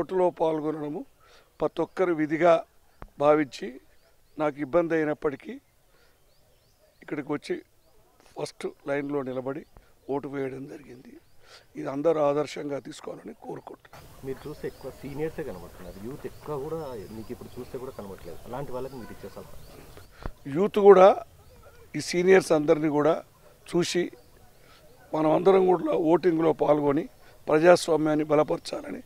ఓటులో పాల్గొనడము ప్రతి ఒక్కరు విధిగా భావించి నాకు ఇబ్బంది అయినప్పటికీ ఇక్కడికి వచ్చి ఫస్ట్ లైన్లో నిలబడి ఓటు వేయడం జరిగింది. ఇది అందరూ ఆదర్శంగా తీసుకోవాలని కోరుకుంటున్నాను. మీరు చూస్తే ఎక్కువ సీనియర్సే కనబడుతున్నారు, యూత్ ఎక్కువ కూడా మీకు ఇప్పుడు చూస్తే కూడా కనబడట్లేదు. అలాంటి వాళ్ళకి మీరు ఇచ్చే సలహా? యూత్ కూడా ఈ సీనియర్స్ అందరినీ కూడా చూసి మనం అందరం కూడా ఓటింగ్లో పాల్గొని ప్రజాస్వామ్యాన్ని బలపరచాలని